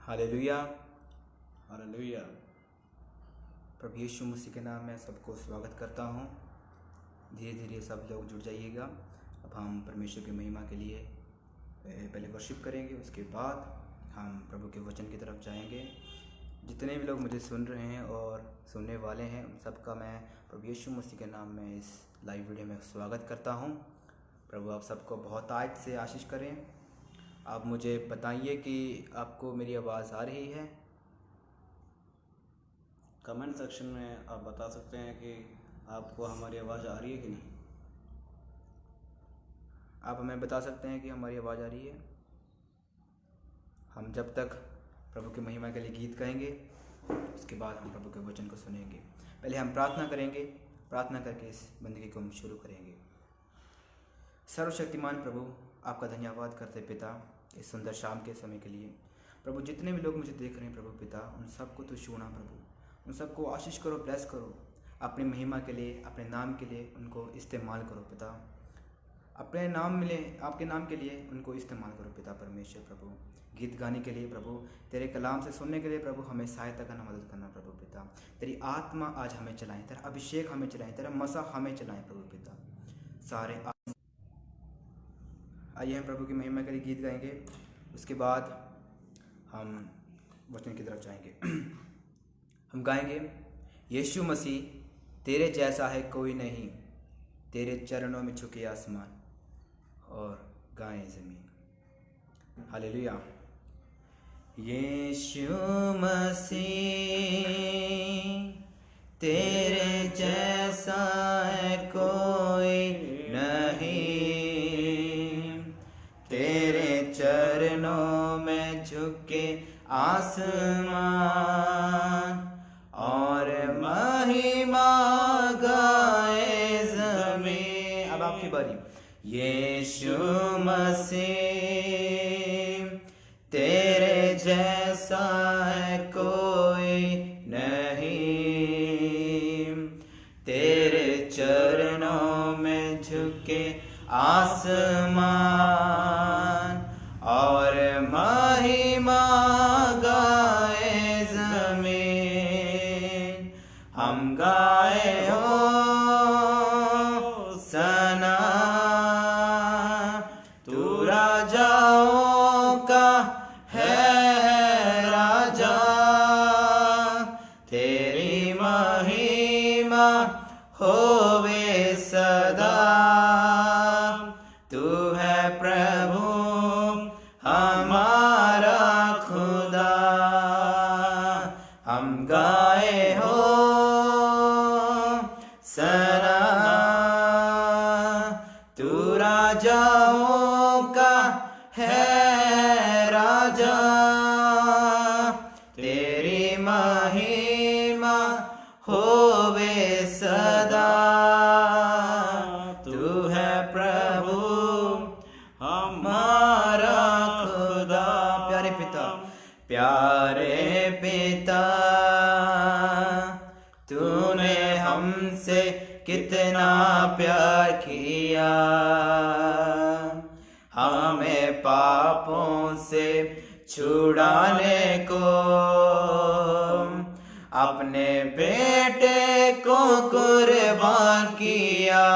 Hallelujah. Hallelujah. प्रभु यीशु मसीह के नाम में सबको स्वागत करता हूँ। धीरे धीरे सब लोग जुड़ जाइएगा। अब हम परमेश्वर की महिमा के लिए पहले वर्शिप करेंगे, उसके बाद हम प्रभु के वचन की तरफ जाएंगे। जितने भी लोग मुझे सुन रहे हैं और सुनने वाले हैं, उन सबका मैं प्रभु यीशु मसीह के नाम में इस लाइव वीडियो में स्वागत करता हूँ। प्रभु आप सबको बहुत आज से आशीष करें। आप मुझे बताइए कि आपको मेरी आवाज़ आ रही है। कमेंट सेक्शन में आप बता सकते हैं कि आपको हमारी आवाज़ आ रही है कि नहीं। आप हमें बता सकते हैं कि हमारी आवाज़ आ रही है। हम जब तक प्रभु की महिमा के लिए गीत गाएंगे, उसके बाद हम प्रभु के वचन को सुनेंगे। पहले हम प्रार्थना करेंगे, प्रार्थना करके इस बंदगी को हम शुरू करेंगे। सर्वशक्तिमान प्रभु, आपका धन्यवाद करते पिता इस सुंदर शाम के समय के लिए। प्रभु जितने भी लोग मुझे देख रहे हैं प्रभु पिता, उन सबको तो छूना प्रभु, उन सबको आशीष करो, ब्लेस करो। अपनी महिमा के लिए, अपने नाम के लिए उनको इस्तेमाल करो पिता। अपने नाम मिले, आपके नाम के लिए उनको इस्तेमाल करो पिता परमेश्वर। प्रभु गीत गाने के लिए प्रभु, तेरे कलाम से सुनने के लिए प्रभु हमें सहायता करना, मदद करना प्रभु पिता। तेरी आत्मा आज हमें चलाएं, तेरा अभिषेक हमें चलाएं, तेरा मसा हमें चलाएं प्रभु पिता। सारे आइए हम प्रभु की महिमा के लिए गीत गाएंगे, उसके बाद हम वचन की तरफ जाएंगे। हम गाएंगे, यीशु मसीह तेरे जैसा है कोई नहीं, तेरे चरणों में झुके आसमान और गाएं ज़मीन। हालेलुया। यीशु मसीह तेरे जैसा है कोई नहीं, तेरे चरणों में झुके आसमान और महिमा गाए ज़मीन। अब आपकी बारी। यीशु मसीह तेरे जैसा है कोई नहीं, तेरे चरणों में झुके आसमान और महिमा गाए ज़मीन। हम गाए हो सना, तू राजाओं का है राजा, तेरी महिमा होवे सदा। तू है प्रभु हमारा खुदा। हम गाए हो सना, तू राजाओं का है राजा, तेरी महिमा होवे सदा। तू है प्रभु हमारा खुदा। प्यारे पिता, प्यारे पिता, तूने हमसे कितना प्यार किया, हमें पापों से छुड़ाने को अपने बेटे को कुर्बान किया।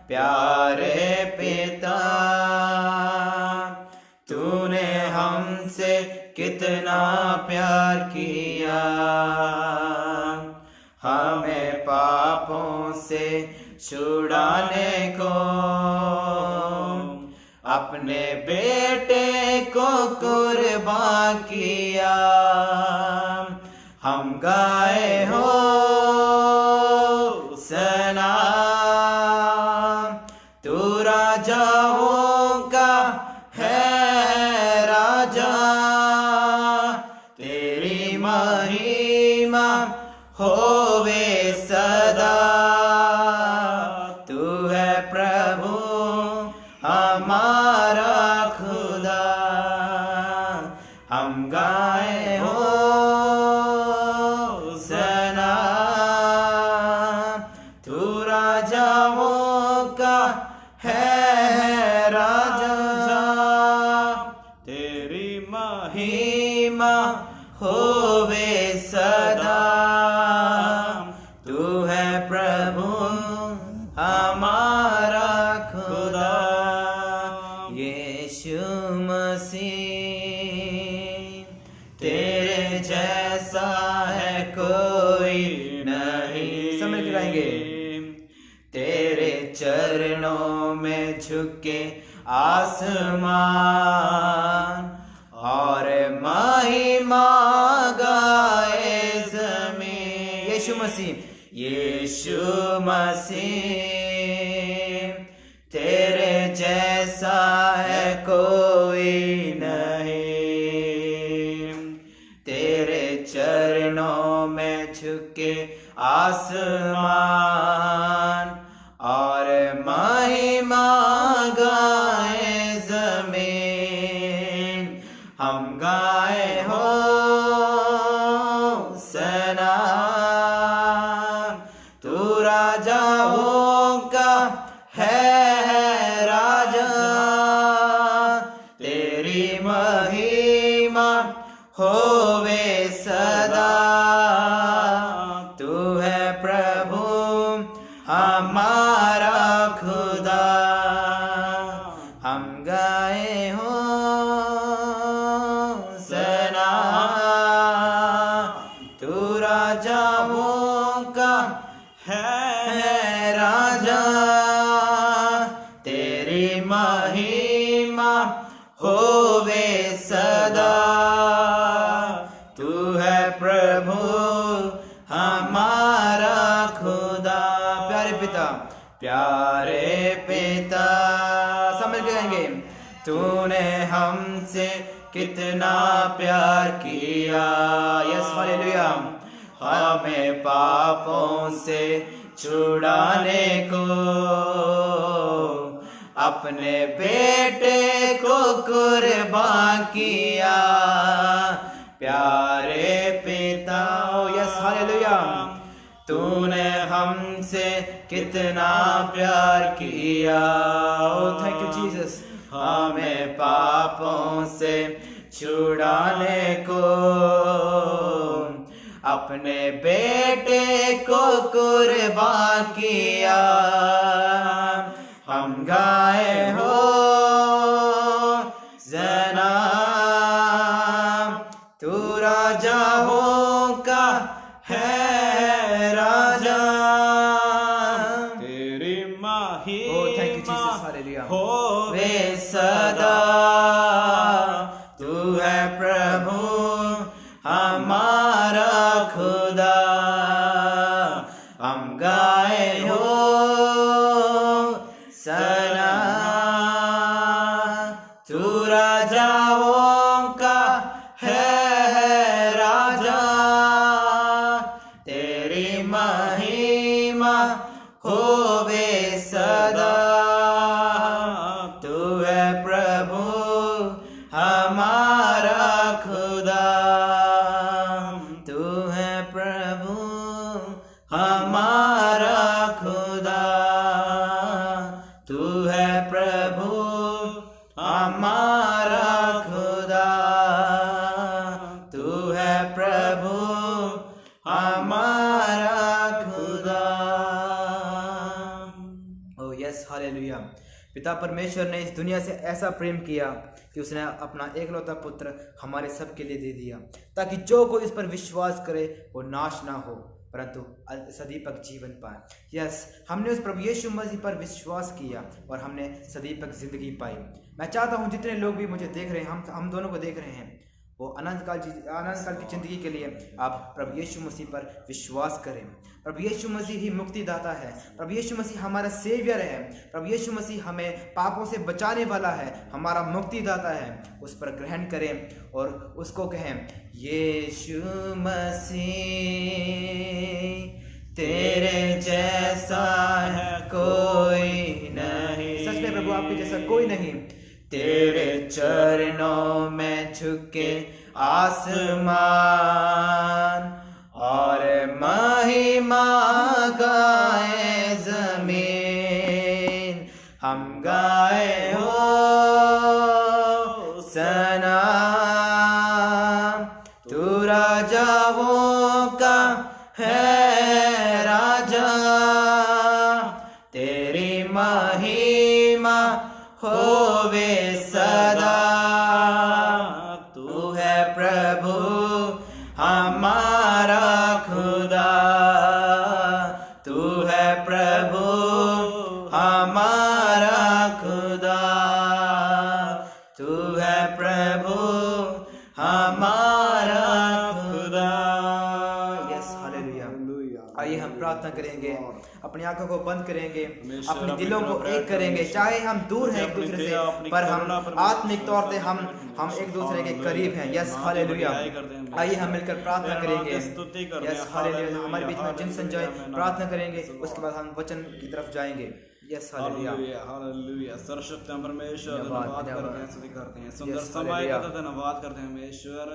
प्यारे पिता, तूने हमसे कितना प्यार किया, हमें पापों से छुड़ाने को अपने बेटे को कुर्बान किया। हम गाए हो सना, तू राजाओं का है राजा, तेरी महिमा होवे सदा। तू है प्रभु हमारा खुदा। हम गाए हो सना, है राजा, तेरी महिमा होवे सदा। तू है प्रभु हमारा खुदा, यीशु मसीह तेरे जैसा है कोई नहीं। सब मिलकर गाएंगे। तेरे चरणों में झुके आसमान और महिमा गाए ज़मीन। यीशु मसीह, यीशु मसीह तेरे जैसा है कोई नहीं। तेरे चरणों में झुके आसमान और महिमा गाए ज़मीन। हम गाए हो सना, तू राजाओं का है राजा। तेरी महिमा होवे सदा। तू है प्रभु हमारा खुदा। हम गाए हो सना, तू राजाओं का है राजा। तेरी महिमा होवे सदा। तू है प्रभु हमारा खुदा। प्यारे पिता, प्यारे पिता, समझ गएंगे। तूने हमसे कितना प्यार किया। Yes hallelujah. हमें पापों से छुड़ाने को अपने बेटे को कुर्बान किया। प्यारे पिता, यस हालेलुया। तूने हमसे कितना प्यार किया। Thank you Jesus. हमें पापों से छुड़ाने को अपने बेटे को कुर्बान किया। हम गाए हो जना, तू राजाओं का है राजा। तेरी माही थैंक यू जीसस हालेलुया। होवे सदा। तू है प्रभु हमारा खुदा। हम गाए हो सना, तू राजाओं का है राजा। तेरी महिमा होवे सदा। तू है प्रभु हमारा खुदा। तू है प्रभु हमारा खुदा। तू है प्रभु हमारा खुदा। तू है प्रभु हमारा खुदा। ओ यस हालेलुया। पिता परमेश्वर ने इस दुनिया से ऐसा प्रेम किया कि उसने अपना एकलौता पुत्र हमारे सब के लिए दे दिया, ताकि जो कोई इस पर विश्वास करे वो नाश ना हो परंतु सदीपक जीवन पाए। यस, हमने उस प्रभु यीशु मसीह पर विश्वास किया और हमने सदीपक जिंदगी पाई। मैं चाहता हूँ जितने लोग भी मुझे देख रहे हैं, हम दोनों को देख रहे हैं, वो अनंत काल की ज़िंदगी के लिए आप प्रभु यीशु मसीह पर विश्वास करें। प्रभु यीशु मसीह ही मुक्तिदाता है। प्रभु यीशु मसीह हमारा सेवियर है। प्रभु यीशु मसीह हमें पापों से बचाने वाला है, हमारा मुक्तिदाता है। उस पर ग्रहण करें और उसको कहें, यीशु मसीह तेरे जैसा है कोई नहीं। सच में प्रभु आपके जैसा कोई नहीं। तेरे चरणों में झुके आसमान और महिमा गाए जमीन। हम गाए हो सना, तू होवे सदा। तू है प्रभु हमारा खुदा, तू है प्रभु हमारा खुदा, तू है प्रभु हमारा खुदा। Yes, hallelujah. आइए हम प्रार्थना करेंगे, अपनी आंखों को बंद करेंगे, अपने दिलों को एक करेंगे। चाहे हम दूर हैं एक दूसरे से, पर हम आत्मिक तौर से हम एक दूसरे के करीब हैं। Yes, hallelujah. आइए हम मिलकर प्रार्थना करेंगे। Yes, hallelujah. हमारे बीच में जिन संजय प्रार्थना करेंगे, उसके बाद हम वचन की तरफ जाएंगे। Yes, hallelujah, hallelujah. सर्वशक्ति परमेश्वर धन्यवाद करते हैं, स्तुति करते हैं, सुंदर समय का धन्यवाद करते हैं परमेश्वर।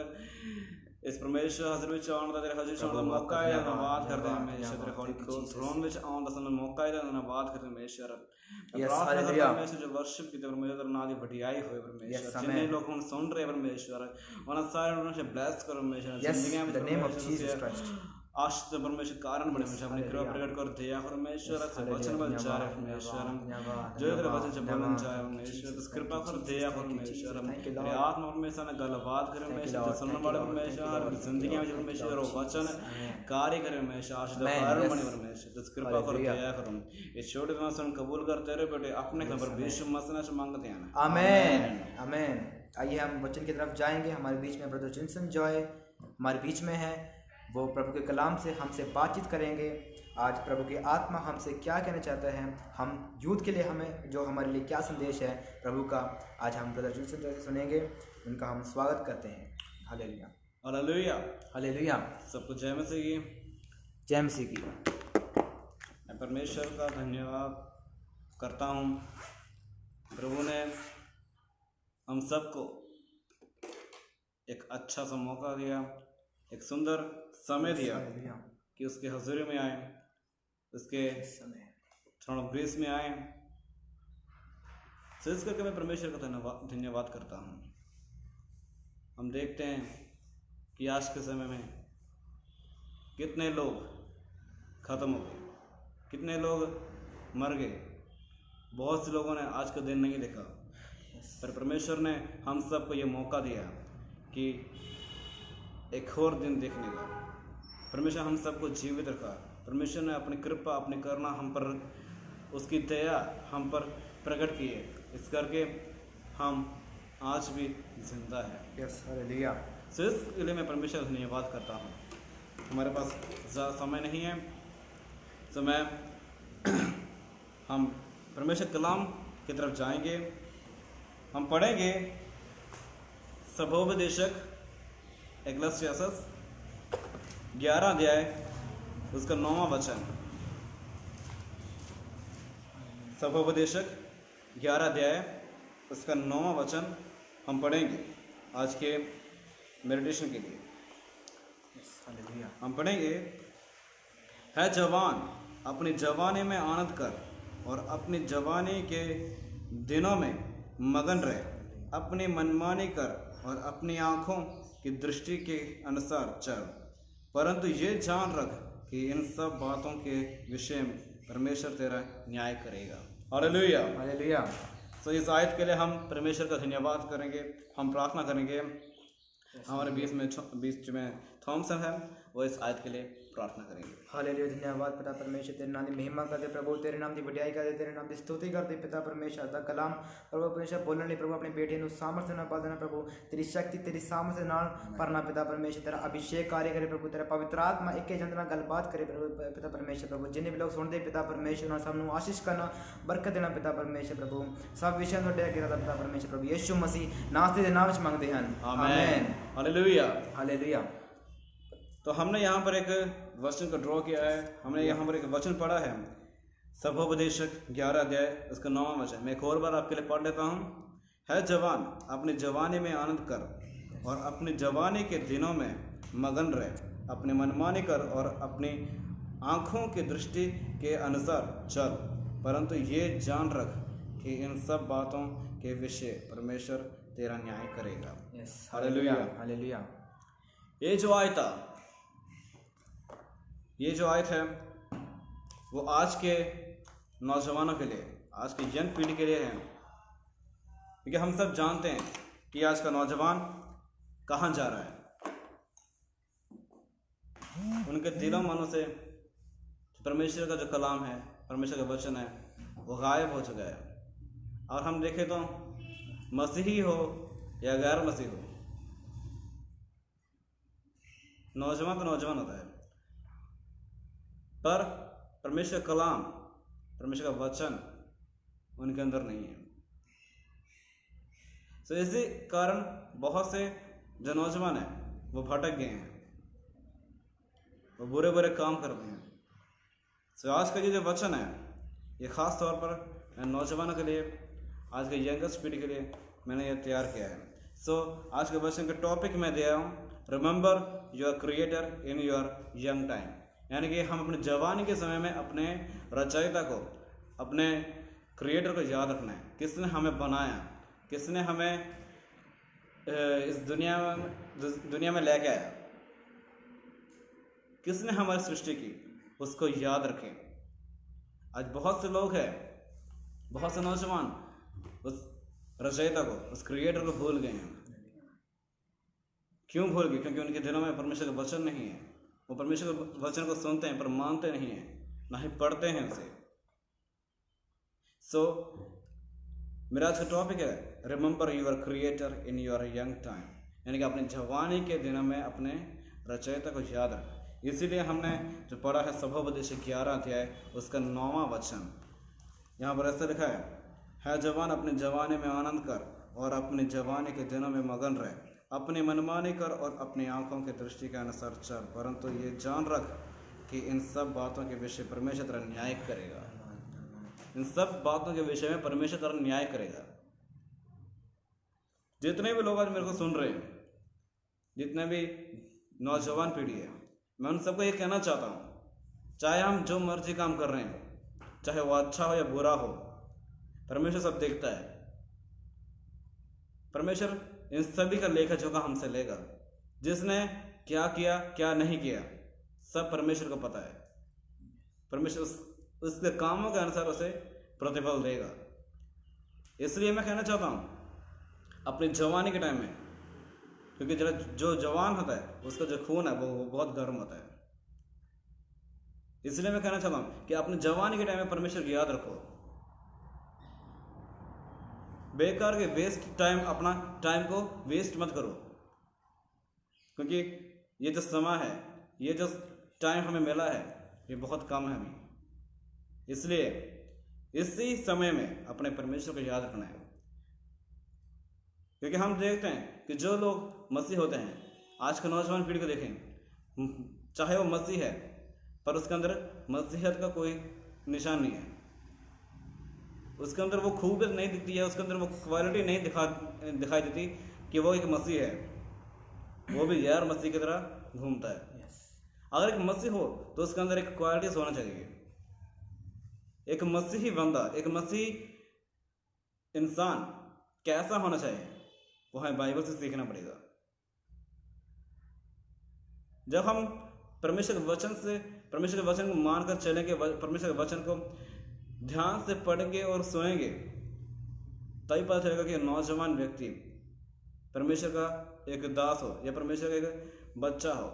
इस परमेश्वर हज़र विच आउण दा तेरे हज़र विच आउण दा मौका है, धन्यवाद करते हैं परमेश्वर। तेरे होली थ्रोन विच आउण दा सानू मौका है, धन्यवाद करते हैं परमेश्वर। प्रार्थना करते हैं परमेश्वर, जो वर्शिप की परमेश्वर नाम दी वडियाई होए परमेश्वर। जितने लोग हुण सुन रहे परमेश्वर, उन्हां सारे लोगों से ब्लेस करो परमेश्वर। जिंदगियां में the name of Jesus Christ आशीष परमेश्वर कारण बने परमेश्वर। अपनी कृपा प्रकट कर दया परमेश्वर। वचन बल जा रहे परमेश्वर, जो तेरे वचन से बोलन जाए परमेश्वर। तो कृपा कर दया परमेश्वर। तेरे आत्मा परमेश्वर ने गलबात करे परमेश्वर, जो सुनने वाले परमेश्वर जिंदगियां में परमेश्वर और वचन कार्य करे परमेश्वर, आशीष का कारण बने परमेश्वर। तो कृपा कर दया करो। इस छोटे दिनों से कबूल करते रहे बेटे, अपने खबर यीशु मसीह से मांगते हैं, आमीन, आमीन। आइए हम वचन की तरफ जाएंगे। हमारे बीच में ब्रदर जिनसन जॉय हमारे बीच में है, वो प्रभु के कलाम से हमसे बातचीत करेंगे। आज प्रभु की आत्मा हमसे क्या कहना चाहता है, हम यूथ के लिए हमें जो हमारे लिए क्या संदेश है प्रभु का, आज हम ब्रदर जिनसन जॉय से सुनेंगे। उनका हम स्वागत करते हैं। Hallelujah, hallelujah, hallelujah. सबको जय मसीह की, जय मसीह की। मैं परमेश्वर का धन्यवाद करता हूँ। प्रभु ने हम सबको एक अच्छा सा मौका दिया, एक सुंदर समय दिया कि उसके हजूरी में आए, उसके थ्रोन ऑफ ग्रेस में आए। तो इस करके मैं परमेश्वर का धन्यवाद करता हूँ। हम देखते हैं कि आज के समय में कितने लोग खत्म हो गए, कितने लोग मर गए। बहुत से लोगों ने आज का दिन नहीं देखा, पर परमेश्वर ने हम सबको ये मौका दिया कि एक और दिन देखने का। परमेश्वर हम सबको जीवित रखा। परमेश्वर ने अपनी कृपा, अपनी करुणा हम पर, उसकी दया हम पर प्रकट की है। इस करके हम आज भी जिंदा है। Yes, hallelujah. सो इसके लिए मैं परमेश्वर का धन्यवाद करता हूँ। हमारे पास ज़्यादा समय नहीं है, तो हम परमेश्वर कलाम की तरफ जाएंगे। हम पढ़ेंगे सभोपदेशक इक्लेसियास 11 अध्याय उसका 9वां वचन। सभोपदेशक 11 अध्याय उसका 9वां वचन हम पढ़ेंगे आज के मेडिटेशन के लिए। हम पढ़ेंगे, है जवान अपनी जवानी में आनंद कर और अपनी जवानी के दिनों में मगन रहे, अपनी मनमानी कर और अपनी आँखों की दृष्टि के अनुसार चल, परंतु ये जान रख कि इन सब बातों के विषय में परमेश्वर तेरा न्याय करेगा। Hallelujah, hallelujah. तो इस आयत के लिए हम परमेश्वर का धन्यवाद करेंगे। हम प्रार्थना करेंगे। हमारे बीच में थॉमसन है, वो इस आयत के लिए प्रार्थना करेंगे। हालेलुया। धन्यवाद पिता परमेश्वर, तेरे नाम की महिमा करते प्रभु, तेरे नाम की बढ़ाई करते, तेरे नाम की स्तुति करते पिता परमेश्वर। दा कलाम प्रभु परमेश्वर बोलने नहीं प्रभु, अपने बेटे सामर्थ्य ना पा देना प्रभु, तेरी शक्ति तेरी सामर्थ्य नाल परना पिता परमेश्वर। तेरा अभिषेक कार्य करे प्रभु, तेरा पवित्र आत्मा एक जनता गलबात करे प्रभु पिता परमेश्वर। प्रभु जिन्हें भी लोग सुनते पिता परमेश्वर, सबनों आशीष करना, बरकत देना पिता परमेश्वर। प्रभु सब विषय तो डेरा गिरा पिता परमेश्वर। प्रभु यीशु मसीह नास्ते दे नाम च मंगते हैं, आमीन। Hallelujah, hallelujah. तो हमने यहाँ पर एक वचन को ड्रॉ किया है। हमने यहाँ पर एक वचन पढ़ा है, सभोपदेशक 11 अध्याय उसका 9वां वचन। मैं एक और बार आपके लिए पढ़ लेता हूँ। है जवान अपनी जवानी में आनंद कर और अपनी जवानी के दिनों में मगन रहे, अपनी मनमानी कर और अपनी आँखों की दृष्टि के अनुसार चल, परंतु ये जान रख कि इन सब बातों के विषय परमेश्वर तेरा न्याय करेगा। Hallelujah, hallelujah. ये जो आयत है वो आज के नौजवानों के लिए, आज की यंग पीढ़ी के लिए है। क्योंकि हम सब जानते हैं कि आज का नौजवान कहाँ जा रहा है। उनके दिलों मनों से परमेश्वर का जो कलाम है, परमेश्वर का वचन है, वो गायब हो चुका है। और हम देखें तो मसीही हो या गैर मसीह हो, नौजवान तो नौजवान होता है, पर परमेश्वर का कलाम, परमेश्वर का वचन उनके अंदर नहीं है। तो इसी कारण बहुत से जो नौजवान हैं वो भटक गए हैं, वो बुरे बुरे काम करते हैं। तो आज का ये जो वचन है, ये ख़ास तौर पर नौजवानों के लिए, आज के यंगेस्ट पीढ़ी के लिए मैंने ये तैयार किया है। आज के वचन का टॉपिक मैं दिया हूँ, remember your creator in your young time. यानी कि हम अपने जवानी के समय में अपने रचयिता को, अपने क्रिएटर को याद रखना है। किसने हमें बनाया, किसने हमें इस दुनिया में लेके आया, किसने हमारी सृष्टि की, उसको याद रखें। आज बहुत से लोग हैं, बहुत से नौजवान उस रचयिता को, उस क्रिएटर को भूल गए हैं। क्यों भूल गए? क्योंकि उनके दिलों में परमेश्वर का वचन नहीं है। वो परमेश्वर के वचन को सुनते हैं पर मानते नहीं हैं, ना ही पढ़ते हैं उसे। मेरा आज का टॉपिक है remember your creator in your young time, यानी कि अपने जवानी के दिनों में अपने रचयिता को याद रखें। इसीलिए हमने जो पढ़ा है सभोपदेश 11 अध्याय उसका 9वां वचन, यहाँ पर ऐसा लिखा है जवान अपने जवानी में आनंद कर और अपने जवानी के दिनों में मगन रहे, अपनी मनमानी कर और अपनी आंखों की दृष्टि के अनुसार चल, परंतु ये जान रख कि इन सब बातों के विषय परमेश्वर तेरा न्याय करेगा। इन सब बातों के विषय में परमेश्वर तेरा न्याय करेगा। जितने भी लोग आज मेरे को सुन रहे हैं, जितने भी नौजवान पीढ़ी है, मैं उन सबको ये कहना चाहता हूँ, चाहे हम जो मर्जी काम कर रहे हैं, चाहे वो अच्छा हो या बुरा हो, परमेश्वर सब देखता है। परमेश्वर इन सभी का लेखा जोखा हमसे लेगा। जिसने क्या किया क्या नहीं किया सब परमेश्वर को पता है। परमेश्वर उसके कामों के अनुसार उसे प्रतिफल देगा। इसलिए मैं कहना चाहता हूँ अपनी जवानी के टाइम में, क्योंकि जो जवान होता है उसका जो खून है वो बहुत गर्म होता है, इसलिए मैं कहना चाहता हूँ कि अपनी जवानी के टाइम में परमेश्वर की याद रखो। बेकार के वेस्ट टाइम, अपना टाइम को वेस्ट मत करो, क्योंकि ये जो समय है, ये जो टाइम हमें मिला है, ये बहुत कम है अभी। इसलिए इसी समय में अपने परमेश्वर को याद रखना है। क्योंकि हम देखते हैं कि जो लोग मसीह होते हैं, आज के नौजवान पीढ़ी को देखें, चाहे वो मसीह है पर उसके अंदर मसीहत का कोई निशान नहीं है, उसके अंदर वो खूबियत नहीं दिखती है, उसके अंदर वो क्वालिटी नहीं दिखाई देती कि वो एक मसीह है। वो भी गैर मसीह की तरह घूमता है। अगर एक मसीह हो तो उसके अंदर एक क्वालिटीज होना चाहिए। एक मसीही बंदा, एक मसीह इंसान कैसा होना चाहिए, वो हमें बाइबल से सीखना पड़ेगा। जब हम परमेश्वर के वचन को मानकर चलेंगे, परमेश्वर के वचन को ध्यान से पढ़ेंगे और सुनेंगे, तभी पता चलेगा कि नौजवान व्यक्ति परमेश्वर का एक दास हो या परमेश्वर का एक बच्चा हो,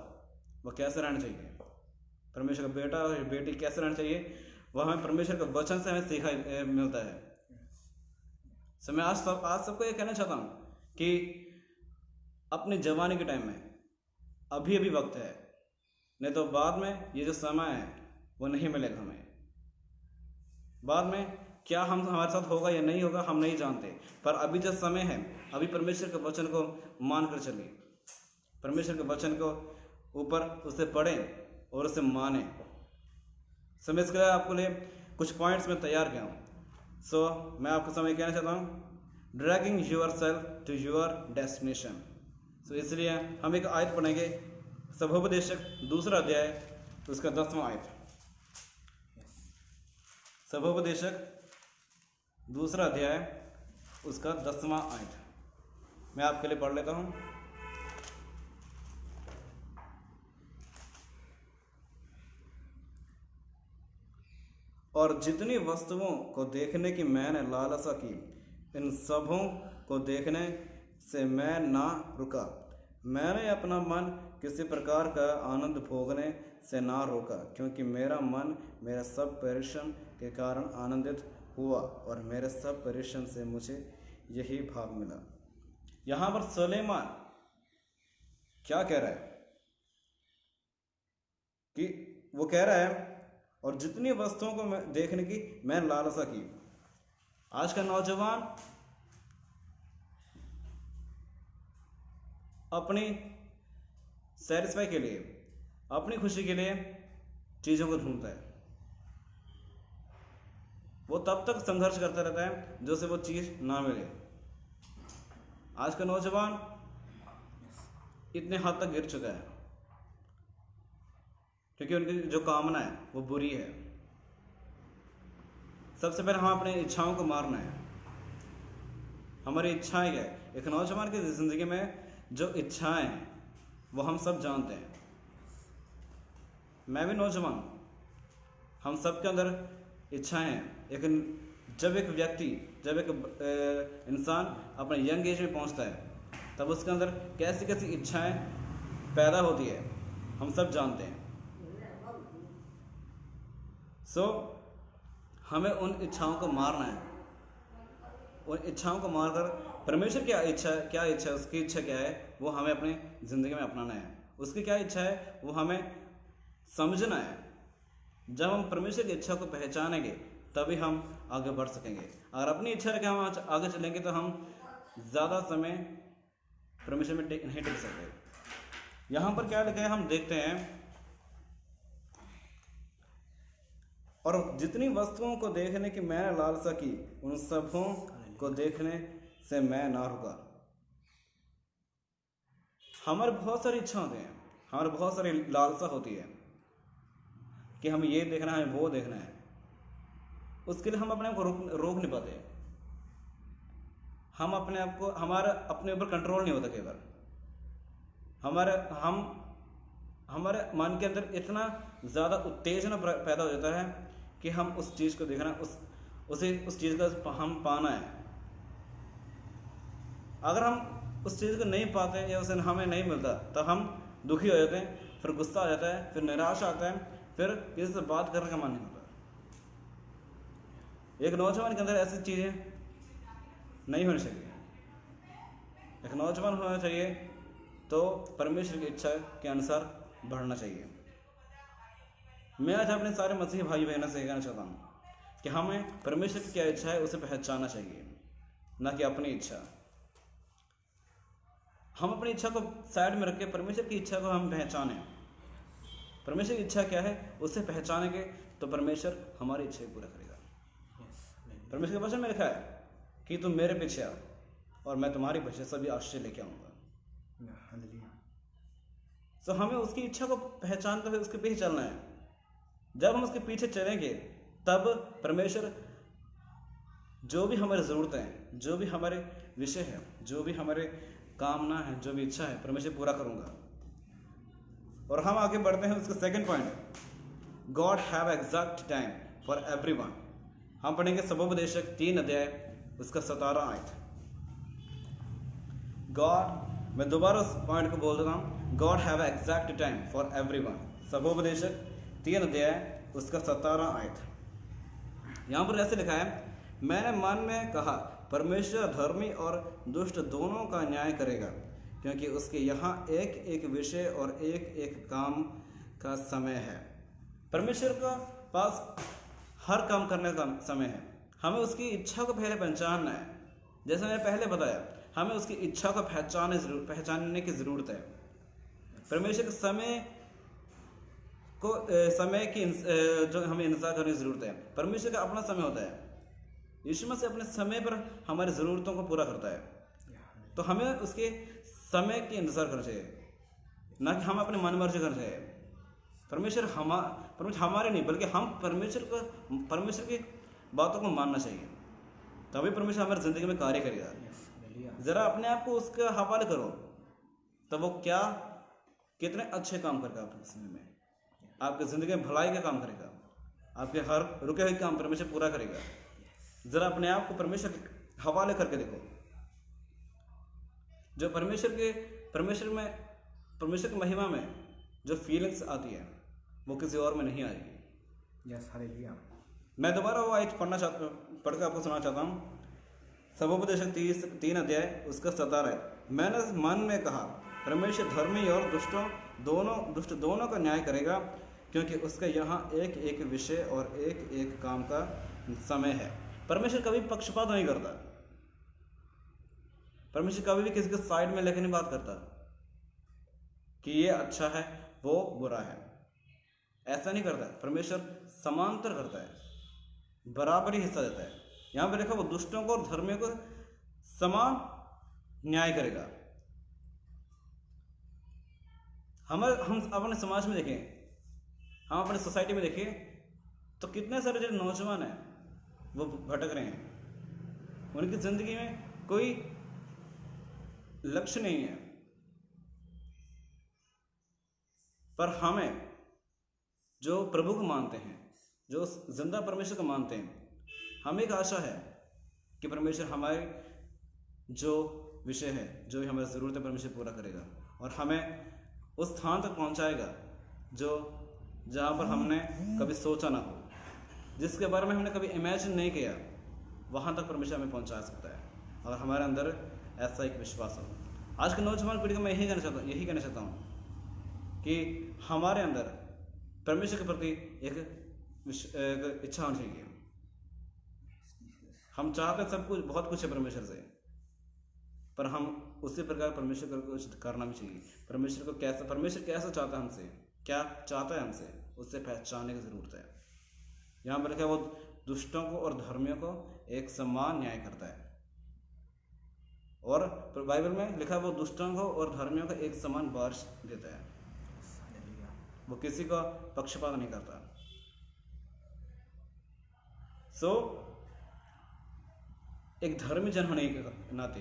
वह कैसे रहना चाहिए, परमेश्वर का बेटा और बेटी कैसे रहना चाहिए, वह हमें परमेश्वर के वचन से हमें सीखा मिलता है। तो मैं आज सबको ये कहना चाहता हूँ कि अपने जवानी के टाइम में अभी वक्त है, नहीं तो बाद में ये जो समय है वो नहीं मिलेगा हमें। बाद में क्या हमारे साथ होगा या नहीं होगा हम नहीं जानते, पर अभी जो समय है, अभी परमेश्वर के वचन को मान कर चलिए, परमेश्वर के वचन को ऊपर उसे पढ़ें और उसे माने। समय इसके लिए आपको लिए कुछ पॉइंट्स में तैयार किया हूँ। मैं आपको समय कहना चाहता हूँ, dragging yourself to your destination. इसलिए हम एक आयत पढ़ेंगे, सभोपदेशक 2 अध्याय उसका 10वां आयत। सभोपदेशक 2 अध्याय उसका 10वां आयत मैं आपके लिए पढ़ लेता हूँ। और जितनी वस्तुओं को देखने की मैंने लालसा की, इन सबों को देखने से मैं ना रुका। मैंने अपना मन किसी प्रकार का आनंद भोगने से ना रोका, क्योंकि मेरा मन मेरे सब परिश्रम के कारण आनंदित हुआ और मेरे सब परिश्रम से मुझे यही भाग मिला। यहाँ पर सुलेमान क्या कह रहा है कि वो कह रहा है और जितनी वस्तुओं को मैं देखने की मैं लालसा की। आज का नौजवान अपनी सेटिस्फाई के लिए, अपनी खुशी के लिए चीज़ों को ढूंढता है। वो तब तक संघर्ष करता रहता है जो से वो चीज़ ना मिले। आज का नौजवान इतने हद तक गिर चुका है क्योंकि उनकी जो कामना है वो बुरी है। सबसे पहले हम अपनी इच्छाओं को मारना है। हमारी इच्छाएं क्या है? एक नौजवान की जिंदगी में जो इच्छाएं हैं वो हम सब जानते हैं। मैं भी नौजवान हूं, हम सब के अंदर इच्छाएं हैं। लेकिन जब एक व्यक्ति, जब एक इंसान अपने यंग एज में पहुंचता है तब उसके अंदर कैसी कैसी इच्छाएं पैदा होती है हम सब जानते हैं। हमें उन इच्छाओं को मारना है। उन इच्छाओं को मारकर परमेश्वर क्या इच्छा है, उसकी इच्छा क्या है वो हमें अपनी ज़िंदगी में अपनाना है। उसकी क्या इच्छा है वो हमें समझना है। जब हम परमेश्वर की इच्छा को पहचानेंगे तभी हम आगे बढ़ सकेंगे। अगर अपनी इच्छा रखे हम आगे चलेंगे तो हम ज़्यादा समय परमेश्वर में नहीं टिक सकते। यहाँ पर क्या लिखा है हम देखते हैं, और जितनी वस्तुओं को देखने की मैंने लालसा की उन सबों को देखने से मैं ना रुका। हमारे बहुत सारी इच्छा होती हैं, हमारे बहुत सारी लालसा होती है कि हमें ये देखना है, वो देखना है। उसके लिए हम अपने आप को रोक नहीं पाते। हम अपने आप को, हमारा अपने ऊपर कंट्रोल नहीं होता। केवल हमारे मन के अंदर इतना ज़्यादा उत्तेजना पैदा हो जाता है कि हम उस चीज़ को देखना, उस चीज़ का हम पाना है। अगर हम उस चीज़ को नहीं पाते या उसे हमें नहीं मिलता तो हम दुखी हो जाते हैं, फिर गुस्सा आ जाता है, फिर निराशा आता है, फिर किसी से बात करने का मन नहीं होता। एक नौजवान के अंदर ऐसी चीज़ें नहीं होनी चाहिए। एक नौजवान होना चाहिए तो परमेश्वर की इच्छा के अनुसार बढ़ना चाहिए। मैं आज अपने सारे मसीही भाई बहनों से कहना चाहता हूँ कि हमें परमेश्वर की क्या इच्छा है उसे पहचानना चाहिए, ना कि अपनी इच्छा। हम अपनी इच्छा को साइड में रख के परमेश्वर की इच्छा को हम पहचानें। परमेश्वर की इच्छा क्या है उसे पहचानेंगे तो परमेश्वर हमारी इच्छा पूरा करेगा। परमेश्वर के वचन में लिखा है कि तुम मेरे पीछे आओ और मैं तुम्हारे पीछे सभी आशीष लेके आऊँगा। तो हमें उसकी इच्छा को पहचानते हुए उसके पीछे चलना है। जब हम उसके पीछे चलेंगे तब परमेश्वर जो भी हमारी ज़रूरतें हैं, जो भी हमारे विषय है, जो भी हमारे कामना है, जो भी इच्छा है, परमेश्वर पूरा करूँगा। और हम आगे बढ़ते हैं। उसका second point, God have exact time for everyone. हम पढ़ेंगे सबोपदेशक 3 अध्याय उसका 17 आयत। गॉड, मैं दोबारा उस पॉइंट को बोल देता हूँ, God have exact time for everyone. सबोपदेशक 3 अध्याय उसका 17 आयत। यहाँ पर ऐसे लिखा है, मैंने मन में कहा परमेश्वर धर्मी और दुष्ट दोनों का न्याय करेगा, क्योंकि उसके यहाँ एक एक विषय और एक एक काम का समय है। परमेश्वर का पास हर काम करने का समय है। हमें उसकी इच्छा को पहले पहचानना है। जैसे मैंने पहले बताया, हमें उसकी इच्छा को पहचानने की ज़रूरत है। परमेश्वर के समय की जो हमें इंतजार करने की ज़रूरत है। परमेश्वर का अपना समय होता है। यीशु मसीह अपने समय पर हमारी ज़रूरतों को पूरा करता है। तो हमें उसके समय की इंतजार करना चाहिए, ना कि हम अपने मन मर्जी करना चाहिए। परमेश्वर हमारे नहीं, बल्कि हम परमेश्वर की बातों को मानना चाहिए, तभी परमेश्वर हमारी ज़िंदगी में कार्य करेगा। ज़रा अपने आप को उसके हवाले करो, तब वो कितने अच्छे काम करेगा आपकी ज़िंदगी में। आपकी ज़िंदगी में भलाई का काम करेगा, आपके हर रुके हुए काम परमेश्वर पूरा करेगा। ज़रा अपने आप को परमेश्वर हवाले करके देखो। जो परमेश्वर की महिमा में जो फीलिंग्स आती है वो किसी और में नहीं आएगी। Yes hallelujah. मैं दोबारा वो आयत पढ़ के आपको सुनाना चाहता हूँ। सबोपदेशक 3 अध्याय उसका 17। मैंने मन में कहा, परमेश्वर धर्मी और दुष्ट दोनों का न्याय करेगा, क्योंकि उसका यहाँ एक एक विषय और एक एक काम का समय है। परमेश्वर कभी पक्षपात नहीं करता। परमेश्वर कभी भी किसी के साइड में लेकर नहीं बात करता कि ये अच्छा है वो बुरा है, ऐसा नहीं करता। परमेश्वर समांतर करता है, बराबरी हिस्सा देता है। यहाँ पे देखो वो दुष्टों को और धर्मियों को समान न्याय करेगा। हम अपने समाज में देखें, हम अपने सोसाइटी में देखें तो कितने सारे जो नौजवान हैं वो भटक रहे हैं। उनकी जिंदगी में कोई लक्ष्य नहीं है। पर हमें जो प्रभु को मानते हैं, जो जिंदा परमेश्वर को मानते हैं, हमें एक आशा है कि परमेश्वर हमारे जो विषय है, जो भी हमारी ज़रूरत है, परमेश्वर पूरा करेगा और हमें उस स्थान तक पहुंचाएगा जहाँ पर हमने कभी सोचा ना हो, जिसके बारे में हमने कभी इमेजिन नहीं किया, वहाँ तक परमेश्वर हमें पहुंचा सकता है और हमारे अंदर ऐसा एक विश्वास हो। आज के नौजवान पीढ़ी को मैं यही कहना चाहता हूँ कि हमारे अंदर परमेश्वर के प्रति एक इच्छा होनी चाहिए। हम चाहते हैं सब कुछ, बहुत कुछ है परमेश्वर से, पर हम उसी प्रकार परमेश्वर को कुछ करना भी चाहिए। परमेश्वर कैसा चाहता है हमसे, क्या चाहता है हमसे, उससे पहचानने की जरूरत है। यहाँ पर लिखा है वो दुष्टों को और धर्मियों को एक समान न्याय करता है, और बाइबल में लिखा है वो दुष्टों को और धर्मियों को एक समान बारिश देता है। वो किसी का पक्षपात नहीं करता। एक धर्मी जन होने के नाते,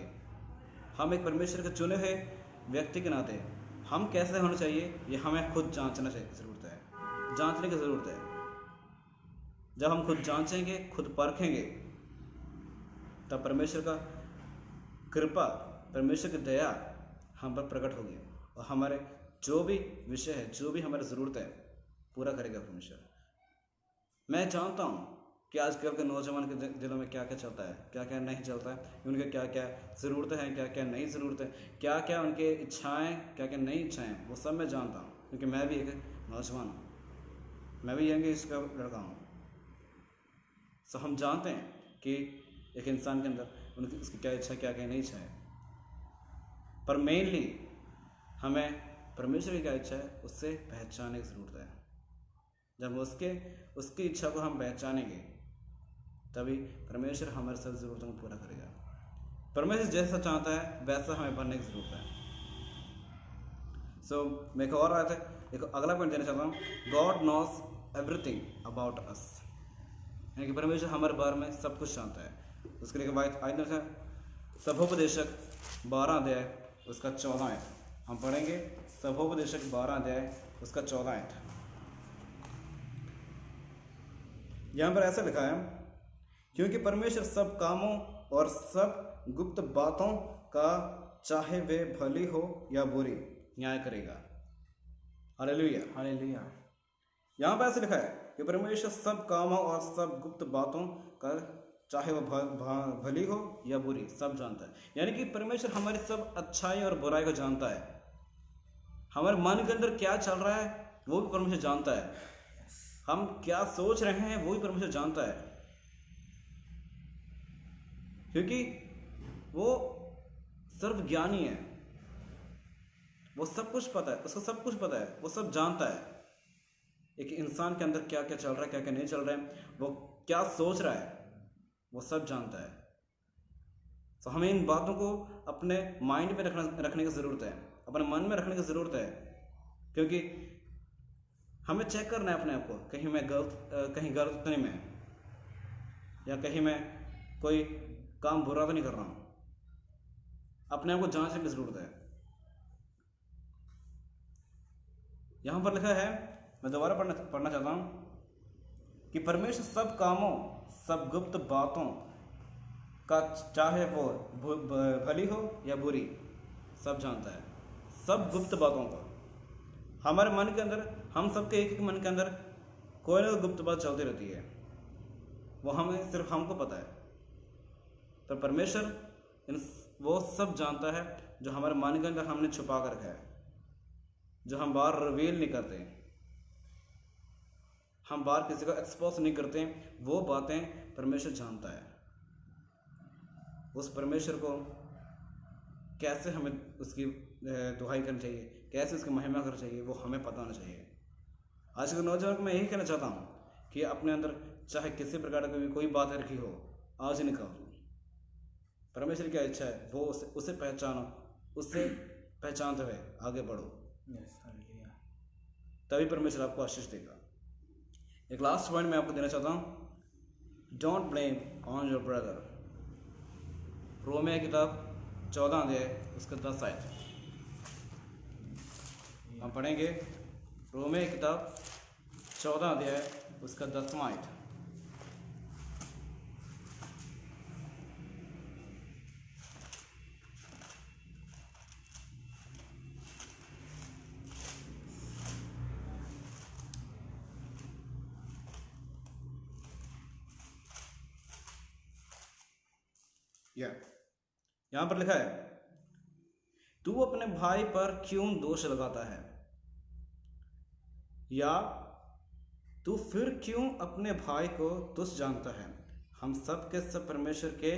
हम एक परमेश्वर के चुने हुए व्यक्ति के नाते हम कैसे होने चाहिए ये हमें खुद जांचने की ज़रूरत है। जब हम खुद जांचेंगे, खुद परखेंगे, तब परमेश्वर का कृपा, परमेश्वर की दया हम पर प्रकट होगी और हमारे जो भी विषय है, जो भी हमारी ज़रूरत है, पूरा करेगा परमेश्वर। मैं जानता हूँ कि आजकल के नौजवान के दिलों में क्या क्या चलता है, क्या क्या नहीं चलता है, उनके क्या क्या ज़रूरतें हैं, क्या क्या नहीं ज़रूरतें, क्या क्या उनके इच्छाएं, क्या क्या नहीं इच्छाएं, वो सब मैं जानता हूँ, क्योंकि मैं भी एक नौजवान हूँ, मैं भी यंग एज का लड़का हूँ। सो हम जानते हैं कि एक इंसान के अंदर उसकी क्या इच्छा, क्या क्या नहीं इच्छा है। पर मेनली हमें परमेश्वर की क्या इच्छा है उससे पहचानने की ज़रूरत है। जब उसकी इच्छा को हम पहचानेंगे, तभी परमेश्वर हमारे सब ज़रूरतों को पूरा करेगा। परमेश्वर जैसा चाहता है वैसा हमें बनने की ज़रूरत है। मैं एक और आया था, एक अगला पॉइंट देना चाहता हूँ। God knows everything about us, यानी कि परमेश्वर हमारे बारे में सब कुछ जानता है। उसके लिए आयत था सभोपदेशक 12 अध्याय उसका 14 आयत हम पढ़ेंगे। सभोपदेशक 12 अध्याय उसका 14 आयत। यहाँ पर ऐसा लिखा है, क्योंकि परमेश्वर सब कामों और सब गुप्त बातों का, चाहे वे भली हो या बुरी, न्याय करेगा। Hallelujah, hallelujah. यहाँ पर ऐसे लिखा है कि परमेश्वर सब कामों और सब गुप्त बातों का, चाहे वह भली हो या बुरी, सब जानता है। यानी कि परमेश्वर हमारी सब अच्छाई और बुराई को जानता है। हमारे मन के अंदर क्या चल रहा है वो भी परमेश्वर जानता है। हम क्या सोच रहे हैं वो भी परमेश्वर जानता है, क्योंकि वो सर्वज्ञानी है। वो सब कुछ पता है, उसको सब कुछ पता है, वो सब जानता है। एक इंसान के अंदर क्या क्या चल रहा है, क्या क्या नहीं चल रहा है, वो क्या सोच रहा है, वो सब जानता है। तो हमें इन बातों को अपने माइंड पे रखने की ज़रूरत है, अपने मन में रखने की ज़रूरत है, क्योंकि हमें चेक करना है अपने आप को, कहीं मैं कहीं गलत तो नहीं मैं, या कहीं मैं कोई काम बुरा तो नहीं कर रहा हूँ। अपने आप को जांचने की ज़रूरत है। यहाँ पर लिखा है, मैं दोबारा पढ़ना चाहता हूँ कि परमेश्वर सब कामों, सब गुप्त बातों का, चाहे वो भली हो या बुरी, सब जानता है, सब गुप्त बातों को। हमारे मन के अंदर, हम सबके एक एक मन के अंदर कोई ना कोई गुप्त बात चलती रहती है, वो हमें सिर्फ हमको पता है। पर परमेश्वर वो सब जानता है जो हमारे मन के अंदर हमने छुपा कर रखा है, जो हम बाहर रिवील नहीं करते, हम बाहर किसी को एक्सपोज नहीं करते, वो बातें परमेश्वर जानता है। उस परमेश्वर को कैसे हमें उसकी दुहाई करनी चाहिए, कैसे उसकी महिमा करनी चाहिए, वो हमें पता होना चाहिए। आज के नौजवान को मैं यही कहना चाहता हूँ कि अपने अंदर चाहे किसी प्रकार की कोई बात रखी हो, आज ही निकाल दो। परमेश्वर की इच्छा है वो उसे पहचानो, उससे पहचानते हुए आगे बढ़ो, तभी परमेश्वर आपको आशीष देगा। एक लास्ट पॉइंट मैं आपको देना चाहता हूँ, don't blame on your brother. Romeo की किताब 14 अध्याय उसका 10 आयत हम पढ़ेंगे। रोमियो की किताब 14 अध्याय उसका 10वां आयत। यहां पर लिखा है, तू अपने भाई पर क्यों दोष लगाता है, या तू फिर क्यों अपने भाई को तुच्छ जानता है। हम सब के सब परमेश्वर के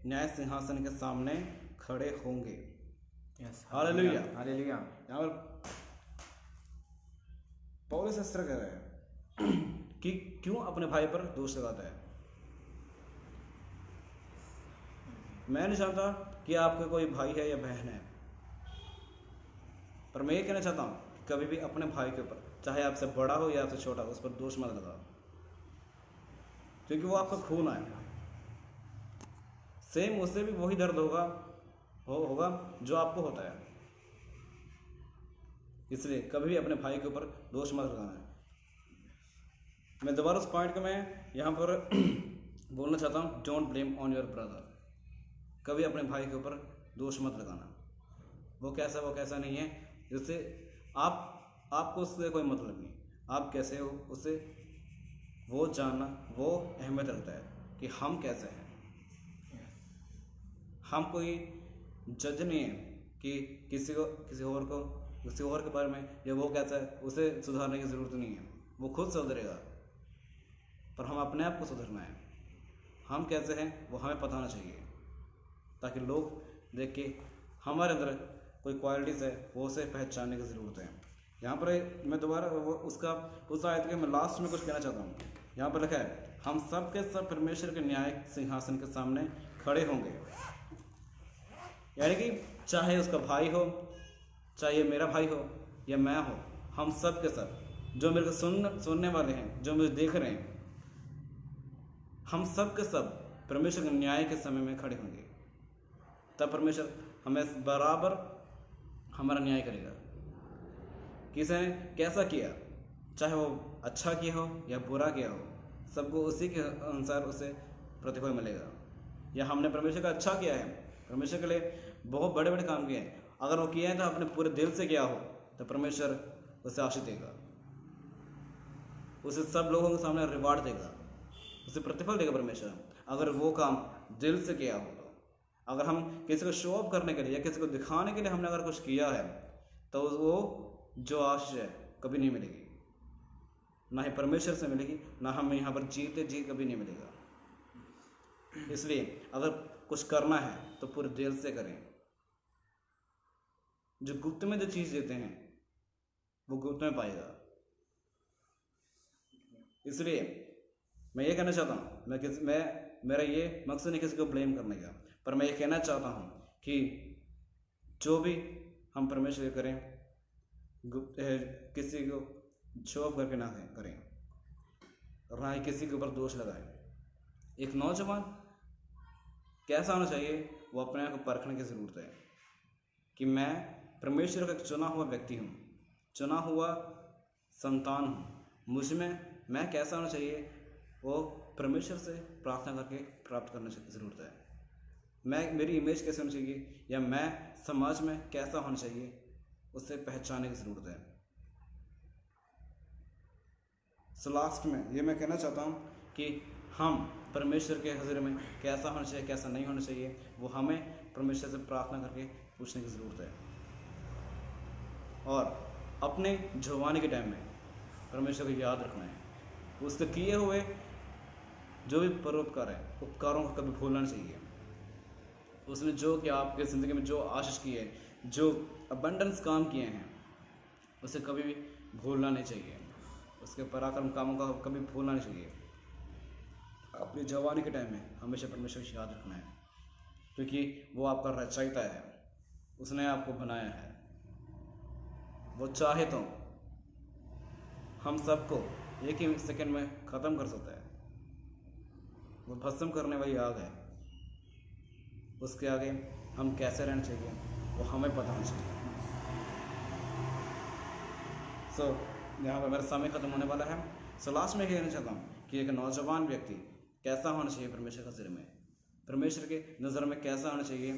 न्याय सिंहासन के सामने खड़े होंगे। Hallelujah, hallelujah. यहाँ पर पौलुस इस तरह कह रहे हैं कि क्यों अपने भाई पर दोष लगाता है। मैं नहीं जानता कि आपका कोई भाई है या बहन है, पर मैं ये कहना चाहता हूँ कभी भी अपने भाई के ऊपर, चाहे आपसे बड़ा हो या आपसे छोटा हो, उस पर दोष मत लगाओ, क्योंकि वो आपका खून है। सेम उससे भी वही दर्द होगा जो आपको होता है। इसलिए कभी भी अपने भाई के ऊपर दोष मत लगाना है। मैं दोबारा उस पॉइंट को मैं यहाँ पर बोलना चाहता हूँ, don't blame on your brother. कभी अपने भाई के ऊपर दोष मत लगाना, वो कैसा नहीं है, जिससे आपको उससे कोई मतलब नहीं। आप कैसे हो उससे वो जानना, वो अहमियत रखता है कि हम कैसे हैं। हम कोई जज नहीं है कि किसी और के बारे में या वो कैसा है उसे सुधारने की ज़रूरत नहीं है, वो खुद सुधरेगा। पर हम अपने आप को सुधरना है, हम कैसे हैं वो हमें पता होना चाहिए, ताकि लोग देख के हमारे अंदर कोई क्वालिटीज़ है वो उसे पहचानने की ज़रूरत है। यहाँ पर मैं दोबारा उस आयत के मैं लास्ट में कुछ कहना चाहता हूँ। यहाँ पर लिखा है, हम सब के सब परमेश्वर के न्याय सिंहासन के सामने खड़े होंगे। यानी कि चाहे उसका भाई हो, चाहे मेरा भाई हो या मैं हो, हम सब के सब जो मेरे को सुनने वाले हैं, जो मुझे देख रहे हैं, हम सब के सब परमेश्वर के न्याय के समय में खड़े होंगे। तब परमेश्वर हमें बराबर हमारा न्याय करेगा। किसने कैसा किया, चाहे वो अच्छा किया हो या बुरा किया हो, सबको उसी के अनुसार उसे प्रतिफल मिलेगा। या हमने परमेश्वर का अच्छा किया है, परमेश्वर के लिए बहुत बड़े बड़े काम किए हैं, अगर वो किए हैं तो अपने पूरे दिल से किया हो, तो परमेश्वर उसे आशीष देगा, उसे सब लोगों के सामने रिवार्ड देगा, उसे प्रतिफल देगा परमेश्वर, अगर वो काम दिल से किया हो। अगर हम किसी को शो ऑफ करने के लिए या किसी को दिखाने के लिए हमने अगर कुछ किया है, तो वो जो आशीष है कभी नहीं मिलेगी, ना ही परमेश्वर से मिलेगी, ना हमें यहाँ पर जीते जी कभी नहीं मिलेगा। इसलिए अगर कुछ करना है तो पूरे दिल से करें। जो गुप्त में जो चीज़ देते हैं वो गुप्त में पाएगा। इसलिए मैं ये कहना चाहता हूँ, मेरा ये मकसद नहीं किसी को ब्लेम करने का, पर मैं ये कहना चाहता हूँ कि जो भी हम परमेश्वर करें, किसी को शो ऑफ करके ना करें और ना ही किसी के ऊपर दोष लगाएं। एक नौजवान कैसा होना चाहिए, वो अपने आप को परखने की ज़रूरत है कि मैं परमेश्वर का एक चुना हुआ व्यक्ति हूँ, चुना हुआ संतान हूँ, मुझ में मैं कैसा होना चाहिए, वो परमेश्वर से प्रार्थना करके प्राप्त करने की ज़रूरत है। मेरी इमेज कैसे होनी चाहिए या मैं समाज में कैसा होना चाहिए, उसे पहचानने की ज़रूरत है। सो लास्ट में ये मैं कहना चाहता हूँ कि हम परमेश्वर के हज़ूर में कैसा होना चाहिए, कैसा नहीं होना चाहिए, वो हमें परमेश्वर से प्रार्थना करके पूछने की ज़रूरत है। और अपने जवानी के टाइम में परमेश्वर को याद रखना है। उसके किए हुए जो भी परोपकार है, उपकारों को कभी भूलना नहीं चाहिए। उसने जो कि आपके ज़िंदगी में जो आशीष की है, जो अबंडेंस काम किए हैं, उसे कभी भी भूलना नहीं चाहिए। उसके पराक्रम कामों का कभी भूलना नहीं चाहिए। अपनी जवानी के टाइम में हमेशा परमेश्वर को याद रखना है, क्योंकि वो आपका रचयिता है, उसने आपको बनाया है। वो चाहे तो हम सबको एक ही सेकंड में ख़त्म कर सकता है। वो भस्म करने वाली आग है, उसके आगे हम कैसे रहना चाहिए वो हमें पता होना चाहिए। सो यहाँ पर मेरा समय ख़त्म होने वाला है। सो लास्ट में कहना चाहता हूँ कि एक नौजवान व्यक्ति कैसा होना चाहिए परमेश्वर के हज़ूर में, परमेश्वर के नज़र में कैसा होना चाहिए,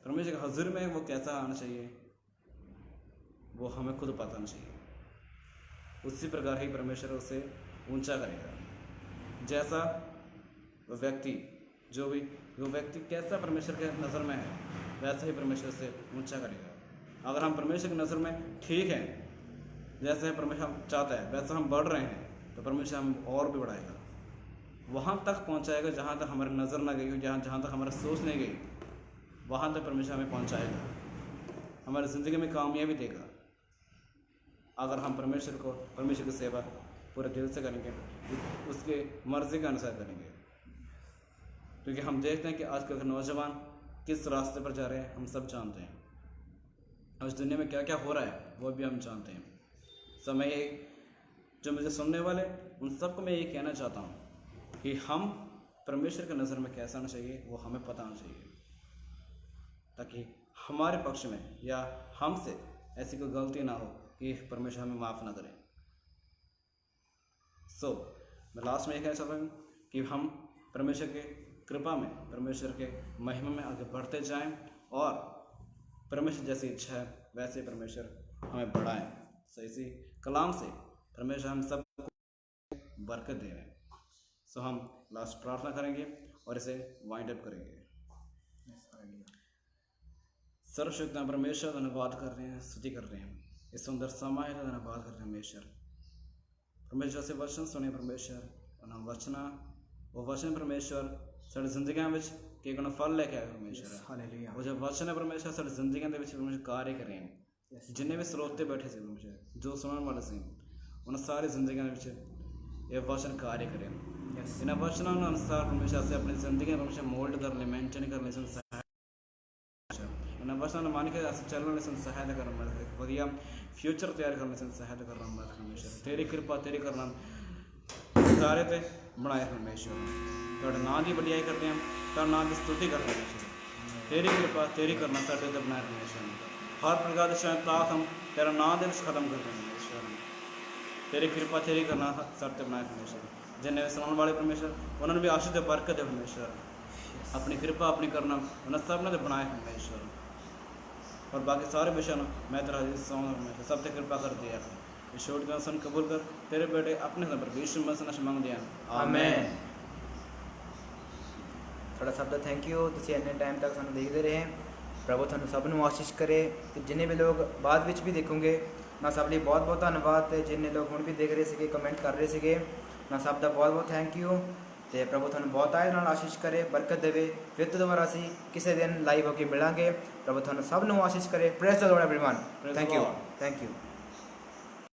परमेश्वर के हज़ूर में वो कैसा आना चाहिए, वो हमें खुद पता होना चाहिए। उसी प्रकार ही परमेश्वर उसे ऊंचा करेगा। जैसा वो व्यक्ति कैसा परमेश्वर के नज़र में है, वैसा ही परमेश्वर से ऊंचा करेगा। अगर हम परमेश्वर की नज़र में ठीक हैं, जैसे परमेश्वर हम चाहता है वैसा हम बढ़ रहे हैं, तो परमेश्वर हम और भी बढ़ाएगा, वहाँ तक पहुँचाएगा जहाँ तक हमारी नज़र ना गई हो, जहाँ तक हमारी सोच नहीं गई, वहाँ तक परमेश्वर हमें पहुँचाएगा, हमारी ज़िंदगी में कामयाबी देगा। अगर हम परमेश्वर की सेवा पूरे दिल से करेंगे, उसके मर्ज़ी के अनुसार करेंगे। क्योंकि हम देखते हैं कि आजकल के नौजवान किस रास्ते पर जा रहे हैं, हम सब जानते हैं। और इस दुनिया में क्या क्या हो रहा है वो भी हम जानते हैं। समय जो मुझे सुनने वाले उन सबको मैं ये कहना चाहता हूँ कि हम परमेश्वर की नज़र में कैसा होना चाहिए वो हमें पता होना चाहिए, ताकि हमारे पक्ष में या हमसे ऐसी कोई गलती ना हो कि परमेश्वर हमें माफ़ ना करे। सो मैं लास्ट में ये कहना चाहता हूँ कि हम परमेश्वर के कृपा में, परमेश्वर के महिमा में आगे बढ़ते जाएं और परमेश्वर जैसी इच्छा है वैसे परमेश्वर हमें बढ़ाएं। सो इसी कलाम से परमेश्वर हम सब बरकत दे रहे हैं। सो हम लास्ट प्रार्थना करेंगे और इसे वाइंड अप करेंगे। सर्वशक्ति परमेश्वर धन्यवाद कर रहे हैं, स्तुति कर रहे हैं इस सुंदर समय का, धन्यवाद कर रहे हैं परमेश्वर से वचन सुने परमेश्वर, वो वचन परमेश्वर साड़ी जिंदगियां ਵਿੱਚ ਕਿ ਉਹਨਾਂ ਫਲ ਲੈ ਕੇ ਆਏ परमेश्वर। हालेलुया। वो जो वचन है परमेश्वर साड़ी जिंदगियां ਦੇ ਵਿੱਚ परमेश्वर कार्य कर रहे हैं। जिन्ने भी स्रोते बैठे थे परमेश्वर, जो सुनने वाले थे, उन सारी जिंदगियां ਦੇ ਵਿੱਚ ये वचन कार्य करें। इन वचनों के अनुसार परमेश्वर से अपनी जिंदगी परमेश्वर मोल्ड कर ले, मेंटेन कर ले, इन वचनों ने मान के चलने में सहायता करना, वधिया फ्यूचर तैयार करने से सहायता करना परमेश्वर। तेरी कृपा तेरी करना सारे ते बनाए परमेश्वर। तेरे नाम की बढ़ियाई करते हैं, तेरे नाम की स्तुति करते हैं परमेश्वर। तेरी कृपा तेरी करना साढ़े ते बनाए परमेश्वर। हर प्रकार के ताक हम तेरा नाम दे खत्म करते हैं परमेश्वर। तेरी कृपा तेरी करना साढ़े ते बनाए परमेश्वर। जिन्हें सुनाने वाले परमेश्वर उन्होंने भी आशीष बरकत है परमेश्वर। अपनी कृपा अपनी करना उन्हें सब ने बनाए परमेश्वर। और बाकी सारे विषय मैं तेरा परमेश्वर सब ते कृपा कर दिया। ईश्वर का सन कबूल कर, तेरे बेटे अपने घर पर यीशु मसीह नाम मांग दिया, आमीन। थोड़ा शब्द थैंक यू। तुम इन्ने टाइम तक सानू देखते रहे, प्रभु थानू सब नू आशीष करे। तो जिन्हें भी लोग बाद विच भी देखोगे ना सब लिए बहुत बहुत धन्यवाद। तो जिन्हें लोग हुण भी देख रहे थे, कमेंट कर रहे थे, ना सब का बहुत बहुत थैंक यू। तो प्रभु थानू बहुत आए नाल आशीष करे, बरकत देवे। फिर तो दोबारा असी किसी दिन लाइव होकर मिलांगे। प्रभु थानू सब नू आशीष करे। Praise the Lord everyone. Thank you.